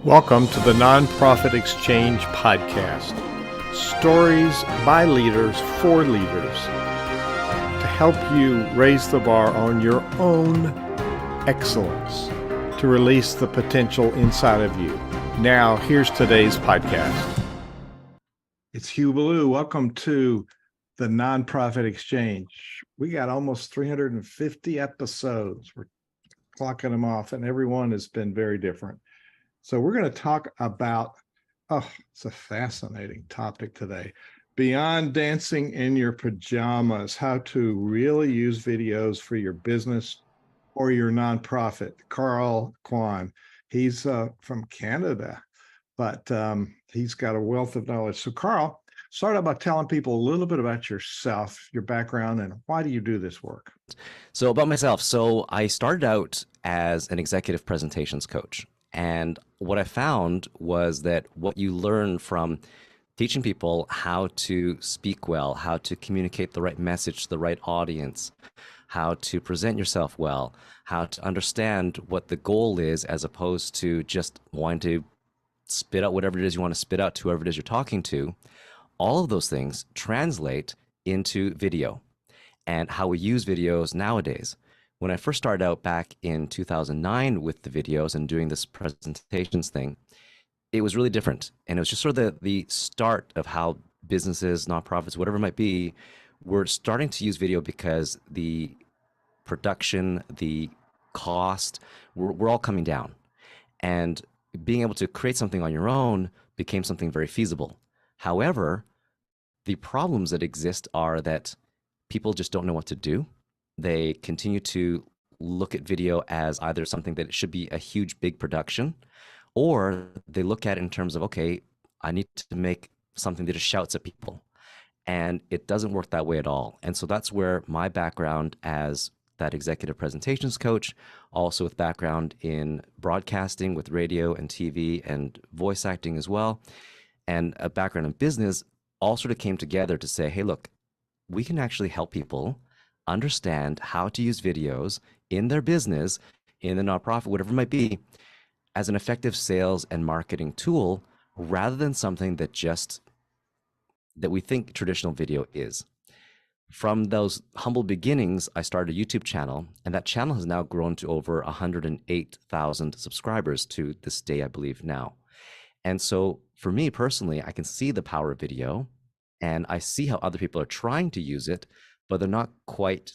Welcome to the Nonprofit Exchange Podcast. Stories by leaders for leaders to help you raise the bar on your own excellence, to release the potential inside of you. Now, here's today's podcast. It's Hugh Ballou. Welcome to the Nonprofit Exchange. We got almost 350 episodes. We're clocking them off, and everyone has been very different. So we're going to talk about, it's a fascinating topic today. Beyond dancing in your pajamas, how to really use videos for your business or your nonprofit. Kwan, he's from Canada, but he's got a wealth of knowledge. So Carl, start out by telling people a little bit about yourself, your background, and why do you do this work? So about myself. So I started out as an executive presentations coach. And what I found was that what you learn from teaching people how to speak well, how to communicate the right message to the right audience, how to present yourself well, how to understand what the goal is as opposed to just wanting to spit out whatever it is you want to spit out to whoever it is you're talking to, all of those things translate into video and how we use videos nowadays. When I first started out back in 2009 with the videos and doing this presentations thing, it was really different. And it was just sort of the start of how businesses, nonprofits, whatever it might be, were starting to use video because the production, the cost, were all coming down. And being able to create something on your own became something very feasible. However, the problems that exist are that people just don't know what to do. They continue to look at video as either something that should be a huge, big production, or they look at it in terms of, okay, I need to make something that just shouts at people. And it doesn't work that way at all. And so that's where my background as that executive presentations coach, also with background in broadcasting with radio and TV and voice acting as well, and a background in business, all sort of came together to say, hey, look, we can actually help people understand how to use videos in their business, in the nonprofit, whatever it might be, as an effective sales and marketing tool, rather than something that we think traditional video is. From those humble beginnings, I started a YouTube channel, and that channel has now grown to over 108,000 subscribers to this day, I believe now. And so for me personally, I can see the power of video, and I see how other people are trying to use it, but they're not quite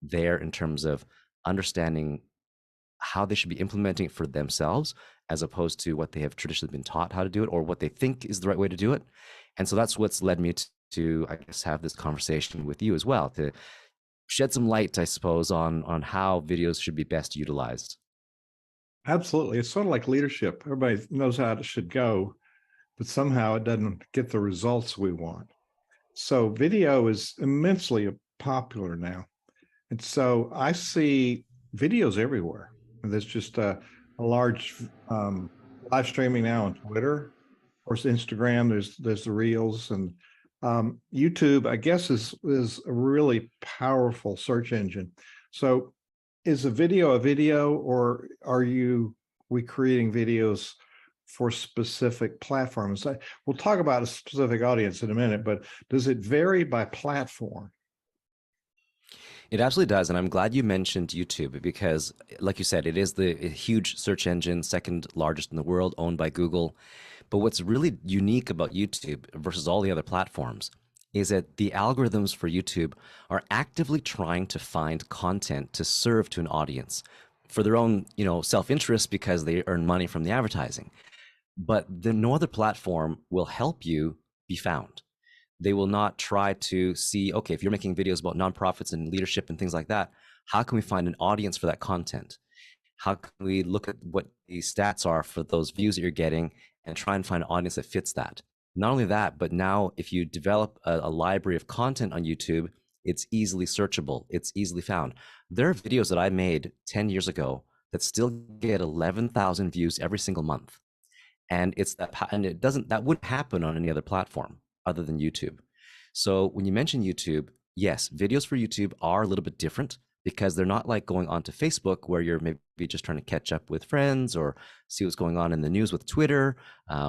there in terms of understanding how they should be implementing it for themselves, as opposed to what they have traditionally been taught how to do it or what they think is the right way to do it. And so that's what's led me to I guess, have this conversation with you as well, to shed some light, I suppose, on how videos should be best utilized. Absolutely. It's sort of like leadership. Everybody knows how it should go, but somehow it doesn't get the results we want. So video is immensely popular now. And so I see videos everywhere. And there's just a large live streaming now on Twitter, of course, Instagram, there's the reels, and YouTube, I guess, is a really powerful search engine. So is a video, or are we creating videos for specific platforms? We'll talk about a specific audience in a minute, but does it vary by platform? It absolutely does. And I'm glad you mentioned YouTube because, like you said, it is the huge search engine, second largest in the world, owned by Google. But what's really unique about YouTube versus all the other platforms is that the algorithms for YouTube are actively trying to find content to serve to an audience for their own, self-interest, because they earn money from the advertising. But no other platform will help you be found. They will not try to see, okay, if you're making videos about nonprofits and leadership and things like that, how can we find an audience for that content? How can we look at what the stats are for those views that you're getting and try and find an audience that fits that? Not only that, but now if you develop a library of content on YouTube, it's easily searchable, it's easily found. There are videos that I made 10 years ago that still get 11,000 views every single month. And that wouldn't happen on any other platform other than YouTube. So when you mention YouTube, yes, videos for YouTube are a little bit different because they're not like going onto Facebook where you're maybe just trying to catch up with friends or see what's going on in the news with Twitter,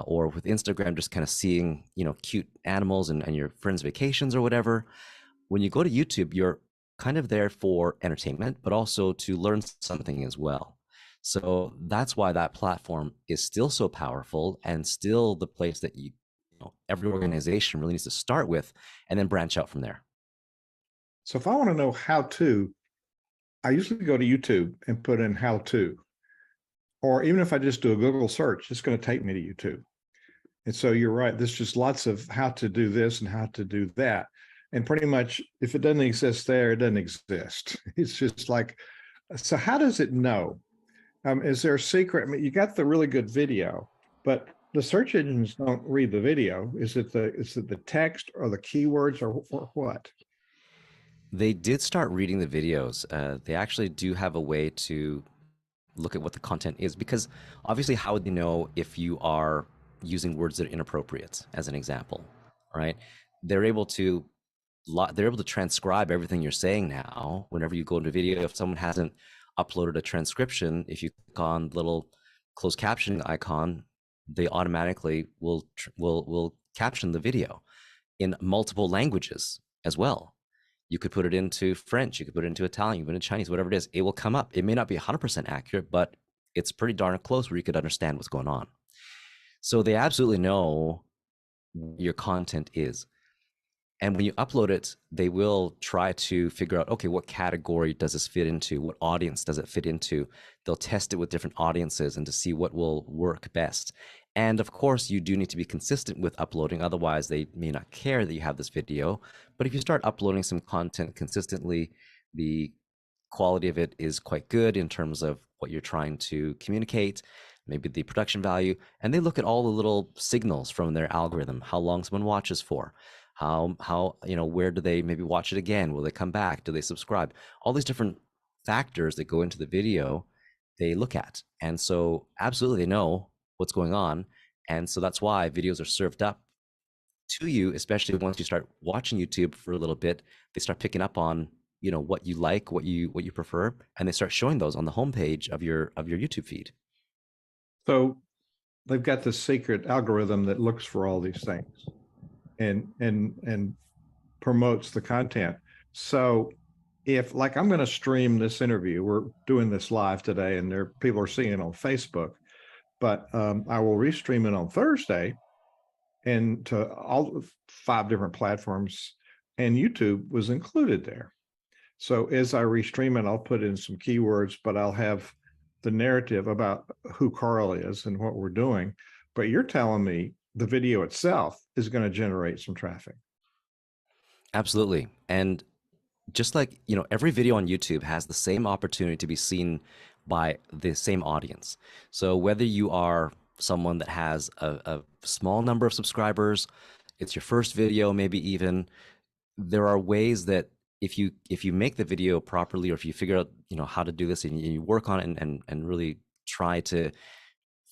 or with Instagram, just kind of seeing, cute animals and your friends' vacations or whatever. When you go to YouTube, you're kind of there for entertainment, but also to learn something as well. So that's why that platform is still so powerful and still the place that every organization really needs to start with and then branch out from there. So if I want to know how to, I usually go to YouTube and put in how to, or even if I just do a Google search, it's going to take me to YouTube. And so you're right. There's just lots of how to do this and how to do that. And pretty much if it doesn't exist there, it doesn't exist. It's just like, so how does it know? Is there a secret? I mean, you got the really good video, but the search engines don't read the video. Is it the text or the keywords or what? They did start reading the videos. They actually do have a way to look at what the content is, because obviously, how would they know if you are using words that are inappropriate, as an example, right? They're able to they're able to transcribe everything you're saying now. Whenever you go into video, if someone hasn't uploaded a transcription, if you click on the little closed captioning icon, they automatically will caption the video in multiple languages as well. You could put it into French, you could put it into Italian, you could put it into Chinese, whatever it is, it will come up. It may not be 100% accurate, but it's pretty darn close where you could understand what's going on. So they absolutely know what your content is. And when you upload it, they will try to figure out, okay, what category does this fit into? What audience does it fit into? They'll test it with different audiences and to see what will work best. And of course, you do need to be consistent with uploading. Otherwise, they may not care that you have this video. But if you start uploading some content consistently, the quality of it is quite good in terms of what you're trying to communicate, maybe the production value. And they look at all the little signals from their algorithm, how long someone watches for, how where do they maybe watch it again, will they come back, do they subscribe, all these different factors that go into the video they look at. And so absolutely they know what's going on. And so that's why videos are served up to you, especially once you start watching YouTube for a little bit. They start picking up on what you like, what you prefer, and they start showing those on the homepage of your YouTube feed. So they've got this secret algorithm that looks for all these things and promotes the content. So if, like, I'm going to stream this interview, we're doing this live today and people are seeing it on Facebook, but I will restream it on Thursday and to all 5 different platforms, and YouTube was included there. So as I restream it, I'll put in some keywords, but I'll have the narrative about who Carl is and what we're doing. But you're telling me the video itself is going to generate some traffic. Absolutely. And just like, every video on YouTube has the same opportunity to be seen by the same audience. So whether you are someone that has a small number of subscribers, it's your first video, maybe even, there are ways that if you make the video properly, or if you figure out, how to do this and you work on it and really try to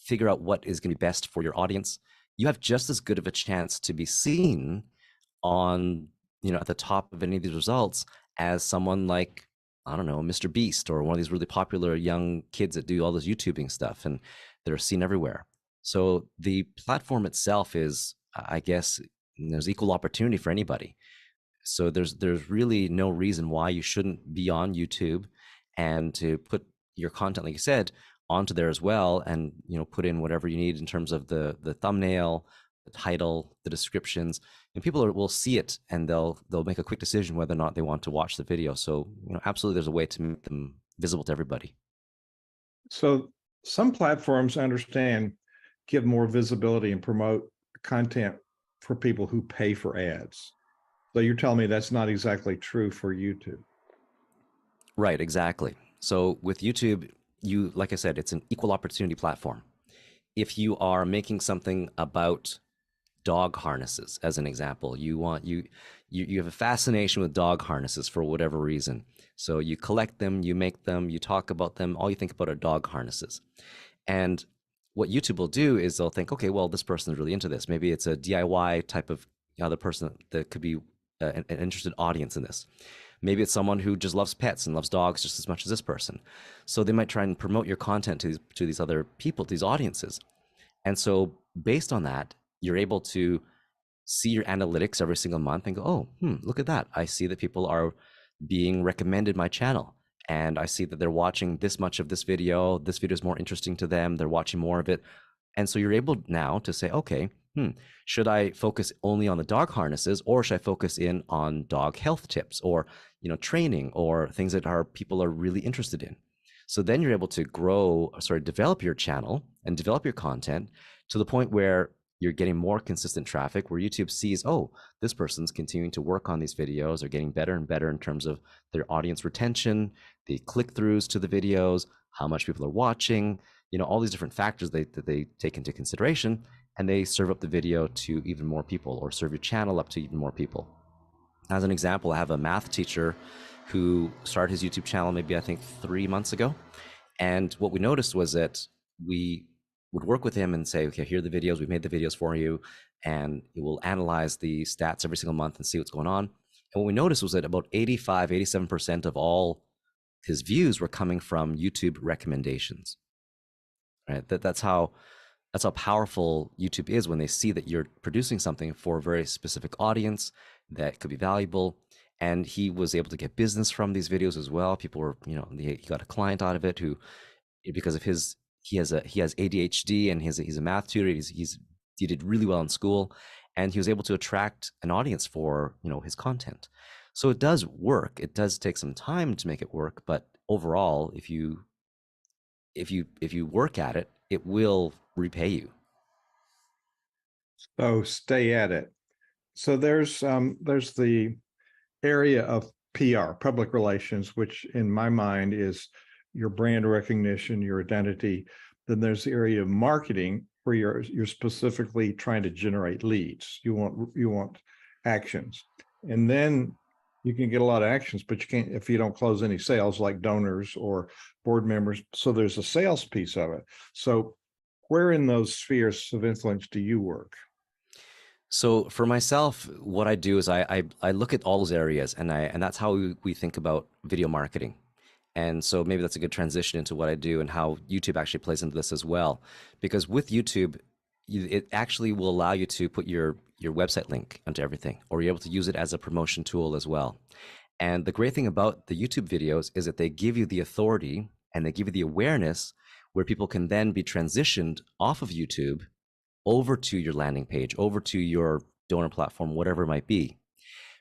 figure out what is going to be best for your audience, you have just as good of a chance to be seen on, at the top of any of these results as someone like, I don't know, Mr. Beast, or one of these really popular young kids that do all this YouTubing stuff and that are seen everywhere. So the platform itself is, I guess, there's equal opportunity for anybody. So there's really no reason why you shouldn't be on YouTube and to put your content, like you said, onto there as well, and put in whatever you need in terms of the thumbnail, the title, the descriptions, and people will see it and they'll make a quick decision whether or not they want to watch the video. So absolutely, there's a way to make them visible to everybody. So some platforms, I understand, give more visibility and promote content for people who pay for ads. So you're telling me that's not exactly true for YouTube. Right, exactly. So with YouTube, like I said, it's an equal opportunity platform. If you are making something about dog harnesses, as an example, you have a fascination with dog harnesses for whatever reason. So you collect them, you make them, you talk about them, all you think about are dog harnesses. And what YouTube will do is they'll think, okay, well, this person's really into this. Maybe it's a DIY type of other person that could be an interested audience in this. Maybe it's someone who just loves pets and loves dogs just as much as this person. So they might try and promote your content to these other people, to these audiences. And so based on that, you're able to see your analytics every single month and go, oh, look at that. I see that people are being recommended my channel. And I see that they're watching this much of this video. This video is more interesting to them. They're watching more of it. And so you're able now to say, okay, should I focus only on the dog harnesses, or should I focus in on dog health tips, or training, or things that people are really interested in? So then you're able to develop your channel and develop your content to the point where you're getting more consistent traffic, where YouTube sees, oh, this person's continuing to work on these videos. They're getting better and better in terms of their audience retention, the click-throughs to the videos, how much people are watching, all these different factors that they take into consideration, and they serve up the video to even more people, or serve your channel up to even more people. As an example, I have a math teacher who started his YouTube channel maybe I think 3 months ago. And what we noticed was that we would work with him and say, okay, here are the videos, we've made the videos for you, and it will analyze the stats every single month and see what's going on. And what we noticed was that about 87% of all his views were coming from YouTube recommendations. Right? That's how powerful YouTube is when they see that you're producing something for a very specific audience that could be valuable. And he was able to get business from these videos as well. People were, he got a client out of it who, because of he has ADHD, and he's a math tutor. He did really well in school, and he was able to attract an audience for his content. So it does work. It does take some time to make it work, but overall, if you work at it, it will repay you. So stay at it. So there's the area of PR, public relations, which in my mind is your brand recognition, your identity. Then there's the area of marketing, where you're specifically trying to generate leads. You want actions, and then you can get a lot of actions, but you can't if you don't close any sales, like donors or board members. So there's a sales piece of it. So where in those spheres of influence do you work? So for myself, what I do is I look at all those areas, and that's how we think about video marketing. And so maybe that's a good transition into what I do and how YouTube actually plays into this as well. Because with YouTube, it actually will allow you to put your website link onto everything, or you're able to use it as a promotion tool as well. And the great thing about the YouTube videos is that they give you the authority and they give you the awareness where people can then be transitioned off of YouTube over to your landing page, over to your donor platform, whatever it might be,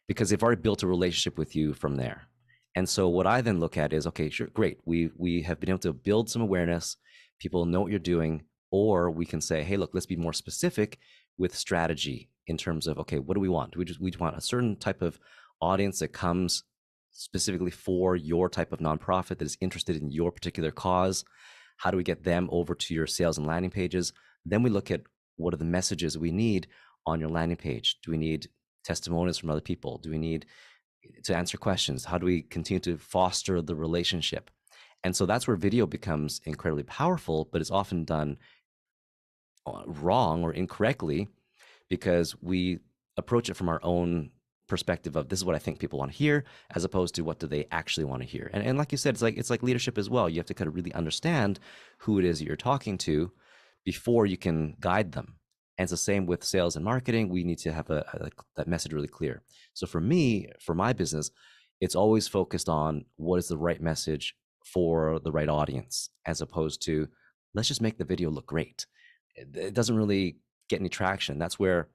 because they've already built a relationship with you from there. And so what I then look at is, okay, sure, great. We have been able to build some awareness. People know what you're doing, or we can say, hey, look, let's be more specific with strategy in terms of, okay, what do we want? We want a certain type of audience that comes specifically for your type of nonprofit that is interested in your particular cause. How do we get them over to your sales and landing pages? Then we look at what are the messages we need on your landing page. Do we need testimonials from other people? Do we need to answer questions? How do we continue to foster the relationship? And so that's where video becomes incredibly powerful, but it's often done wrong or incorrectly, because we approach it from our own perspective of, this is what I think people want to hear, as opposed to what do they actually want to hear. And like you said, it's like leadership as well. You have to kind of really understand who it is that you're talking to before you can guide them. And it's the same with sales and marketing. We need to have that message really clear. So for me, for my business, it's always focused on what is the right message for the right audience, as opposed to, let's just make the video look great. It doesn't really get any traction. That's where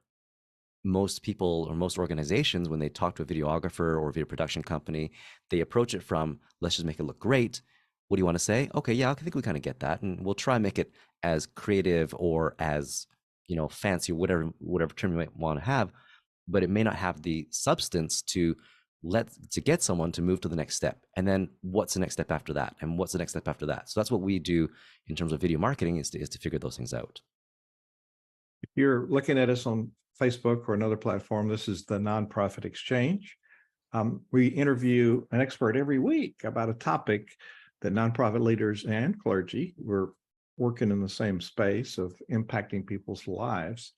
most people or most organizations, when they talk to a videographer or a video production company, they approach it from, let's just make it look great. What do you want to say? Okay, yeah, I think we kind of get that. And we'll try and make it as creative or as, fancy, whatever term you might want to have, but it may not have the substance to get someone to move to the next step. And then what's the next step after that? And what's the next step after that? So that's what we do in terms of video marketing, is to figure those things out. If you're looking at us on Facebook or another platform, this is the Nonprofit Exchange. We interview an expert every week about a topic that nonprofit leaders and clergy, we're working in the same space of impacting people's lives.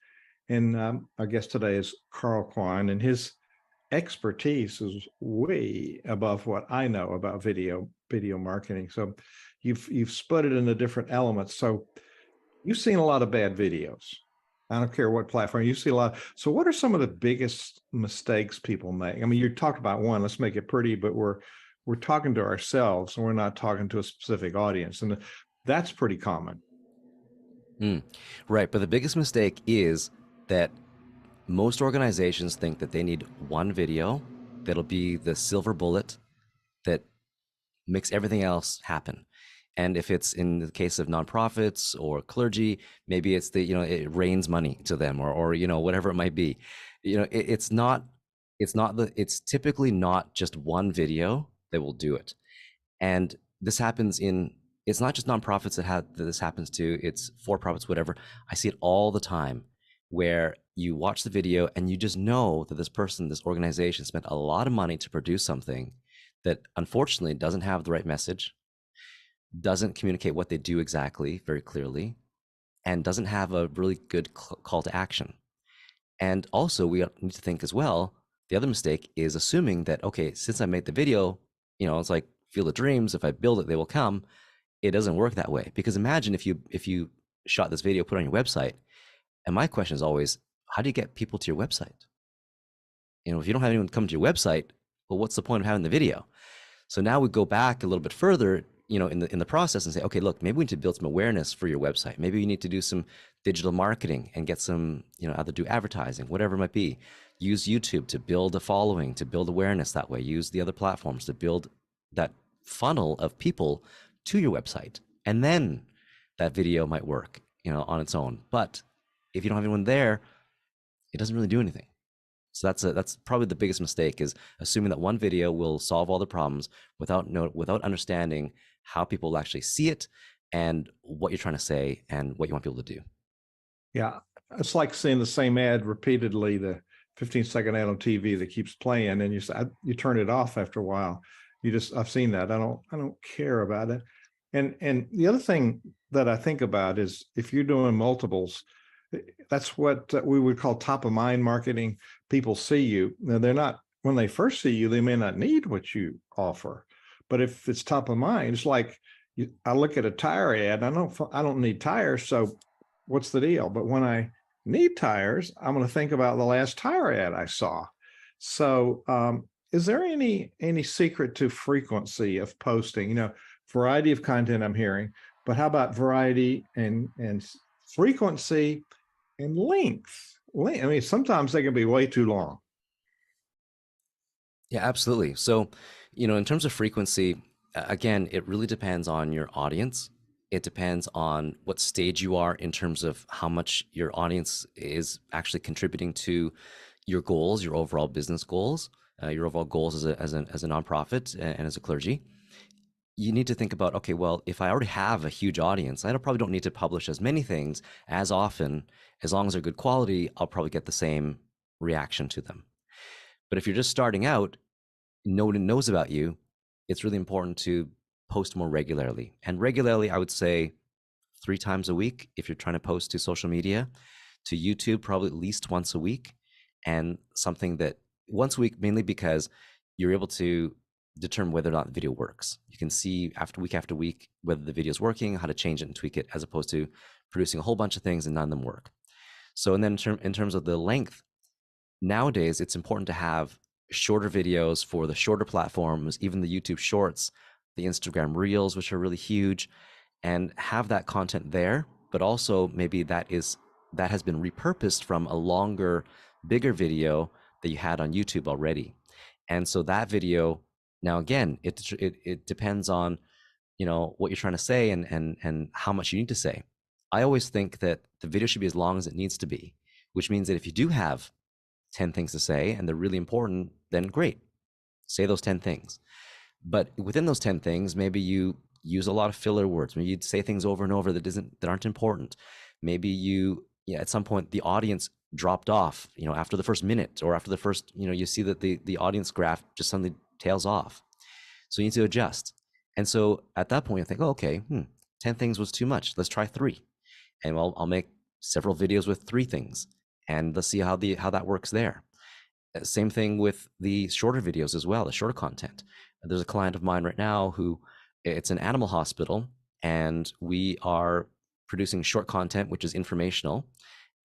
And our guest today is Kwan, and his expertise is way above what I know about video marketing. So you've split it into different elements. So you've seen a lot of bad videos. I don't care what platform you see a lot. So what are some of the biggest mistakes people make? I mean, you talked about one, let's make it pretty, but we're talking to ourselves and we're not talking to a specific audience. And that's pretty common. Mm, right. But the biggest mistake is that most organizations think that they need one video that'll be the silver bullet that makes everything else happen. And if it's in the case of nonprofits or clergy, maybe it's the, it rains money to them, or whatever it might be. It's typically not just one video that will do it. And this happens it's not just nonprofits that this happens to, it's for profits, whatever. I see it all the time where you watch the video and you just know that this organization spent a lot of money to produce something that unfortunately doesn't have the right message, doesn't communicate what they do exactly very clearly, and doesn't have a really good call to action. And also, we need to think as well, the other mistake is assuming that, okay, since I made the video, it's like Field of Dreams, if I build it, they will come. It doesn't work that way. Because imagine if you shot this video, put it on your website, and my question is always, how do you get people to your website? If you don't have anyone come to your website, well, what's the point of having the video? So now we go back a little bit further, in the process, and say, okay, look, maybe we need to build some awareness for your website. Maybe you need to do some digital marketing and get some, either do advertising, whatever it might be. Use YouTube to build a following, to build awareness that way. Use the other platforms to build that funnel of people to your website. And then that video might work, on its own. But if you don't have anyone there, it doesn't really do anything. So that's probably the biggest mistake, is assuming that one video will solve all the problems without understanding how people will actually see it and what you're trying to say and what you want people to do. Yeah, it's like seeing the same ad repeatedly, the 15-second ad on TV that keeps playing, and you turn it off after a while. I've seen that. I don't care about it. And the other thing that I think about is if you're doing multiples, that's what we would call top of mind marketing. People see you. Now, when they first see you, they may not need what you offer. But if it's top of mind, it's like I look at a tire ad, I don't need tires. So what's the deal? But when I need tires, I'm going to think about the last tire ad I saw. So is there any secret to frequency of posting? Variety of content I'm hearing, but how about variety and frequency and length? I mean, sometimes they can be way too long. Yeah, absolutely. So, in terms of frequency, again, it really depends on your audience. It depends on what stage you are in terms of how much your audience is actually contributing to your goals, your overall business goals, your overall goals as a nonprofit and as a clergy. You need to think about, okay, well, if I already have a huge audience, I probably don't need to publish as many things as often. As long as they're good quality, I'll probably get the same reaction to them. But if you're just starting out, no one knows about you, it's really important to post more regularly. And regularly, I would say 3 times a week if you're trying to post to social media. To YouTube, probably at least once a week. And something that once a week, mainly because you're able to determine whether or not the video works. You can see after week whether the video is working, how to change it and tweak it, as opposed to producing a whole bunch of things and none of them work. So, and then in terms of the length, nowadays it's important to have shorter videos for the shorter platforms, even the YouTube Shorts, the Instagram Reels, which are really huge, and have that content there. But also maybe that has been repurposed from a longer, bigger video that you had on YouTube already. And so that video, now again, it depends on what you're trying to say and how much you need to say. I always think that the video should be as long as it needs to be, which means that if you do have 10 things to say and they're really important, then great, say those 10 things. But within those 10 things, maybe you use a lot of filler words. Maybe you'd say things over and over that aren't important. Maybe at some point the audience dropped off, after the first minute, or after the first, you see that the audience graph just suddenly tails off. So you need to adjust. And so at that point you think, oh, okay, 10 things was too much. Let's try 3. And I'll make several videos with 3 things, and let's see how that works there. Same thing with the shorter videos as well, the shorter content. There's a client of mine right now who, it's an animal hospital, and we are producing short content, which is informational.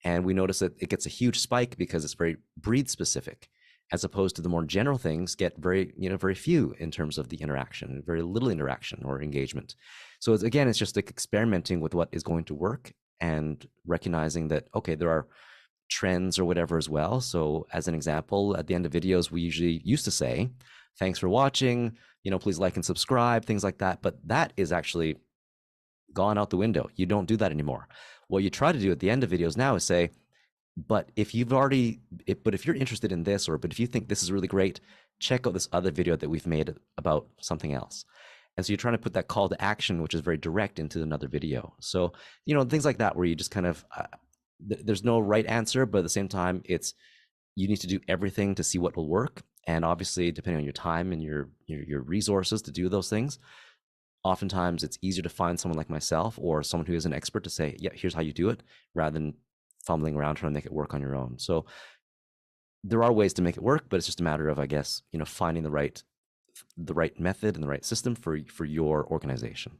And we notice that it gets a huge spike because it's very breed specific, as opposed to the more general things get very, very few in terms of the interaction, very little interaction or engagement. So it's just like experimenting with what is going to work and recognizing that, okay, there are trends or whatever as well. So as an example, at the end of videos, we usually used to say, thanks for watching, please like and subscribe, things like that. But that is actually gone out the window. You don't do that anymore. What you try to do at the end of videos now is say, but if you're interested in this, but if you think this is really great, check out this other video that we've made about something else. And so you're trying to put that call to action, which is very direct, into another video. So, things like that, where you just kind of, there's no right answer, but at the same time, you need to do everything to see what will work. And obviously, depending on your time and your resources to do those things, oftentimes it's easier to find someone like myself or someone who is an expert to say, yeah, here's how you do it, rather than fumbling around trying to make it work on your own. So there are ways to make it work, but it's just a matter of, I guess, finding the right method and the right system for your organization.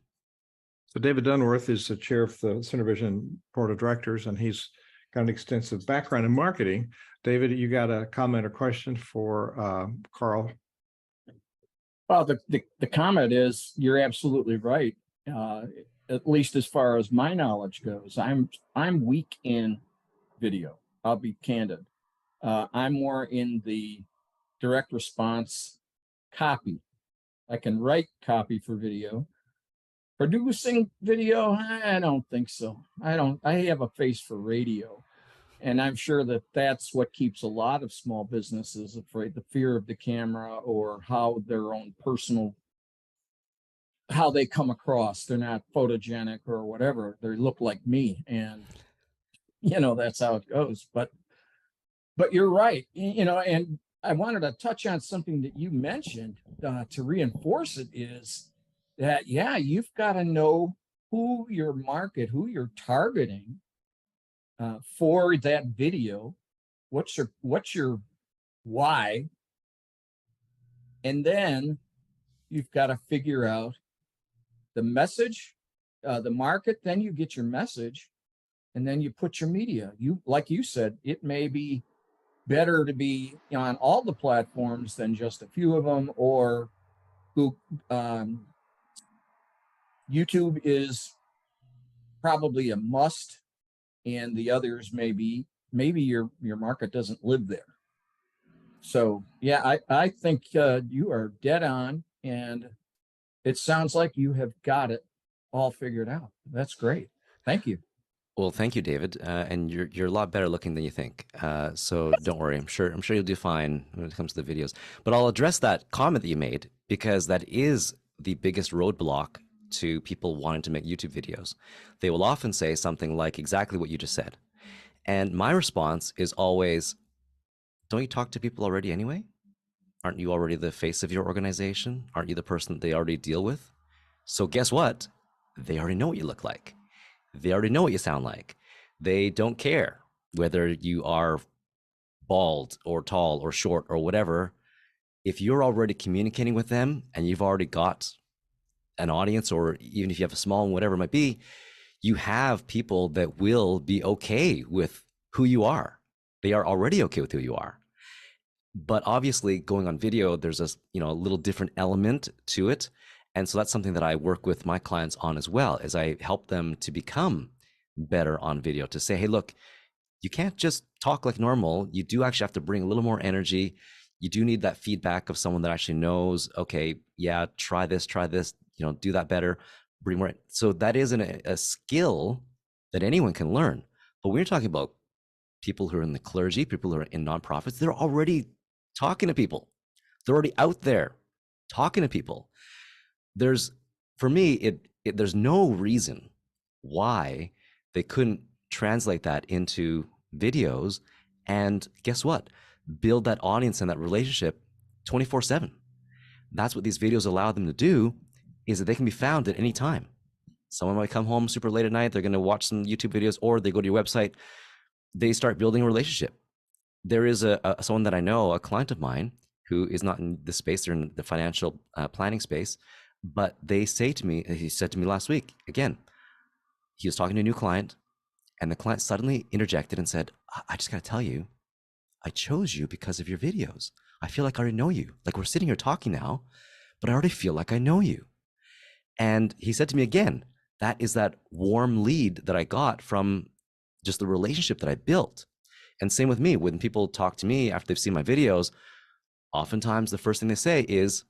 So David Dunworth is the chair of the Center Vision Board of Directors, and he's got an extensive background in marketing. David, you got a comment or question for Carl? Well, the comment is, you're absolutely right. At least as far as my knowledge goes, I'm weak in video. I'll be candid. I'm more in the direct response copy. I can write copy for video. Producing video, I don't think so. I have a face for radio. And I'm sure that that's what keeps a lot of small businesses afraid, the fear of the camera, or how their own personal, how they come across. They're not photogenic or whatever. They look like me. And, that's how it goes. But you're right. And I wanted to touch on something that you mentioned to reinforce it, is that, yeah, you've got to know who your market, who you're targeting for that video. What's your why? And then you've got to figure out the message, the market. Then you get your message, and then you put your media. Like you said, it may be better to be on all the platforms than just a few of them, or YouTube is probably a must, and the others maybe your market doesn't live there. So yeah, I think you are dead on, and it sounds like you have got it all figured out. That's great. Thank you. Well, thank you, David. And you're a lot better looking than you think. So don't worry. I'm sure you'll do fine when it comes to the videos. But I'll address that comment that you made, because that is the biggest roadblock to people wanting to make YouTube videos. They will often say something like exactly what you just said. And my response is always, don't you talk to people already anyway? Aren't you already the face of your organization? Aren't you the person that they already deal with? So guess what? They already know what you look like. They already know what you sound like. They don't care whether you are bald or tall or short or whatever. If you're already communicating with them and you've already got an audience, or even if you have a small one, whatever it might be, you have people that will be okay with who you are. They are already okay with who you are. But obviously, going on video, there's a little different element to it. And so that's something that I work with my clients on as well, is I help them to become better on video, to say, hey, look, you can't just talk like normal. You do actually have to bring a little more energy. You do need that feedback of someone that actually knows, okay, yeah, try this, do that better, bring more. So that isn't a skill that anyone can learn. But when you're talking about people who are in the clergy, people who are in nonprofits, they're already talking to people. They're already out there talking to people. For me, there's no reason why they couldn't translate that into videos, and guess what? Build that audience and that relationship 24/7. That's what these videos allow them to do, is that they can be found at any time. Someone might come home super late at night, they're going to watch some YouTube videos, or they go to your website, they start building a relationship. there is someone that I know, a client of mine, who is not in the space, they're in the financial planning space, but they say to me, he said to me last week, again, he was talking to a new client, and the client suddenly interjected and said, I just got to tell you, I chose you because of your videos. I feel like I already know you. Like we're sitting here talking now, but I already feel like I know you. And he said to me again, that is that warm lead that I got from just the relationship that I built. And same with me, when people talk to me after they've seen my videos, oftentimes the first thing they say is,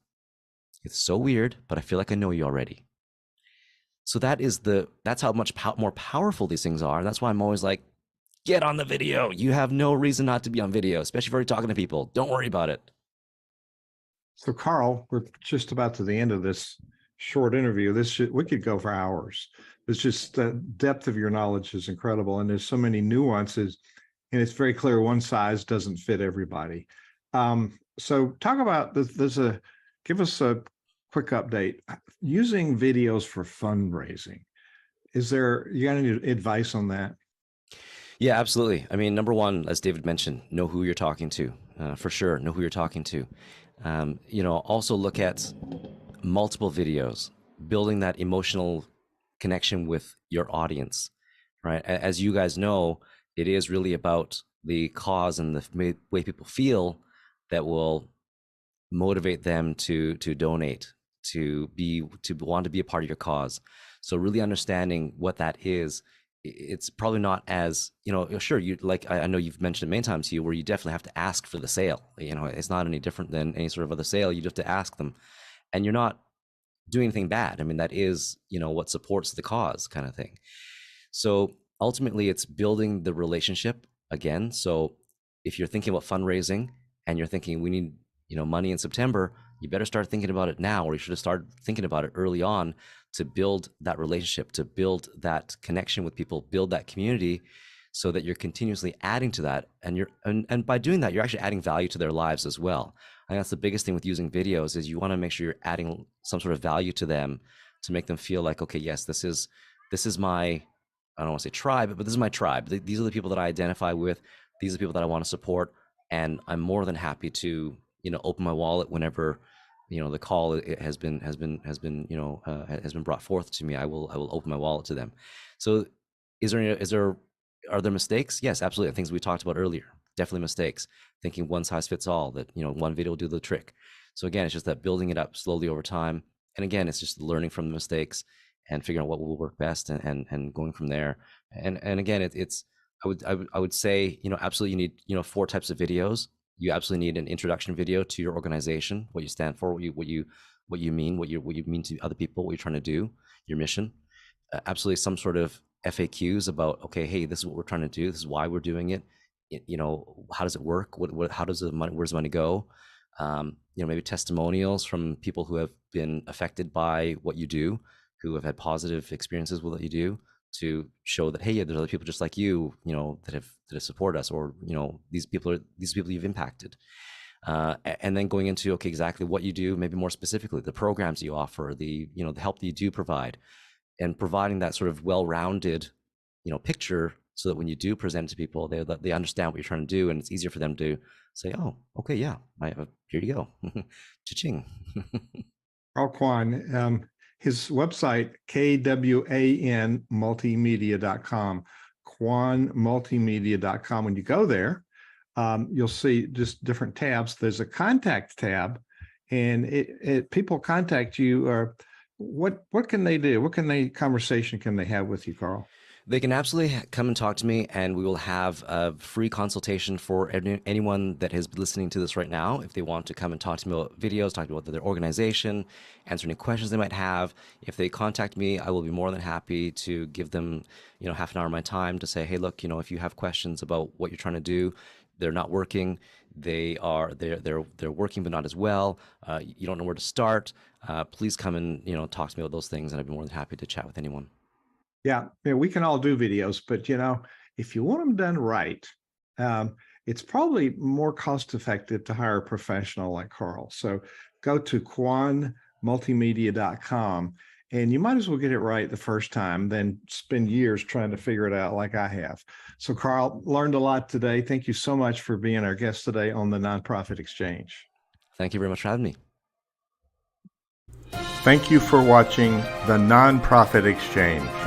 it's so weird, but I feel like I know you already. So that's how much more powerful these things are. And that's why I'm always like, get on the video. You have no reason not to be on video, especially if you're already talking to people. Don't worry about it. So, Carl, we're just about to the end of this short interview. We could go for hours. It's just the depth of your knowledge is incredible, and there's so many nuances, and it's very clear one size doesn't fit everybody. So, talk about this. Give us a quick update using videos for fundraising. You got any advice on that? Yeah, absolutely. I mean, number one, as David mentioned, know who you're talking to. For sure, know who you're talking to. Also look at multiple videos, building that emotional connection with your audience, right? As you guys know, it is really about the cause and the way people feel that will motivate them to donate, to want to be a part of your cause. So really understanding what that is, it's probably not as, sure, you like, I know you've mentioned it many times to you, where you definitely have to ask for the sale. It's not any different than any sort of other sale. You just have to ask them, and you're not doing anything bad. I mean, that is, what supports the cause kind of thing. So ultimately it's building the relationship again. So if you're thinking about fundraising and you're thinking we need, money in September, you better start thinking about it now, or you should have started thinking about it early on, to build that relationship, to build that connection with people, build that community, so that you're continuously adding to that. And by doing that, you're actually adding value to their lives as well. I think that's the biggest thing with using videos, is you want to make sure you're adding some sort of value to them, to make them feel like, okay, yes, this is my, I don't want to say tribe, but this is my tribe. These are the people that I identify with. These are the people that I want to support. And I'm more than happy to, open my wallet whenever, the call has been brought forth to me. I will open my wallet to them. So are there mistakes? Yes, absolutely. Things we talked about earlier, definitely mistakes. Thinking one size fits all, that, one video will do the trick. So again, it's just that building it up slowly over time. And again, it's just learning from the mistakes and figuring out what will work best, and going from there. And again, I would say, absolutely you need, 4 types of videos. You absolutely need an introduction video to your organization, what you stand for, what you mean, what you mean to other people, what you're trying to do, your mission. Absolutely some sort of FAQs about, okay, hey, this is what we're trying to do. This is why we're doing it. How does it work? How does the money, where's the money go? Maybe testimonials from people who have been affected by what you do, who have had positive experiences with what you do, to show that, hey, there's other people just like you, that have supported us, or these people you've impacted. And then going into, okay, exactly what you do, maybe more specifically the programs you offer, the help that you do provide, and providing that sort of well-rounded picture, so that when you do present it to people, they understand what you're trying to do, and it's easier for them to say, oh, okay, yeah, here you go. Cha-ching. Carl Kwan, his website, KWAN multimedia.com, KwanMultimedia.com. When you go there, you'll see just different tabs. There's a contact tab, and people contact you. What can they do? What conversation can they have with you, Carl? They can absolutely come and talk to me, and we will have a free consultation for anyone that is listening to this right now. If they want to come and talk to me about videos, talk about their organization, answer any questions they might have, if they contact me, I will be more than happy to give them, half an hour of my time to say, hey, look, if you have questions about what you're trying to do, they're not working, they're working but not as well, you don't know where to start, please come and talk to me about those things, and I'd be more than happy to chat with anyone. Yeah, we can all do videos, but if you want them done right, it's probably more cost effective to hire a professional like Carl. So go to KwanMultimedia.com And you might as well get it right the first time than spend years trying to figure it out like I have. So, Carl, learned a lot today. Thank you so much for being our guest today on the Nonprofit Exchange. Thank you very much for having me. Thank you for watching the Nonprofit Exchange.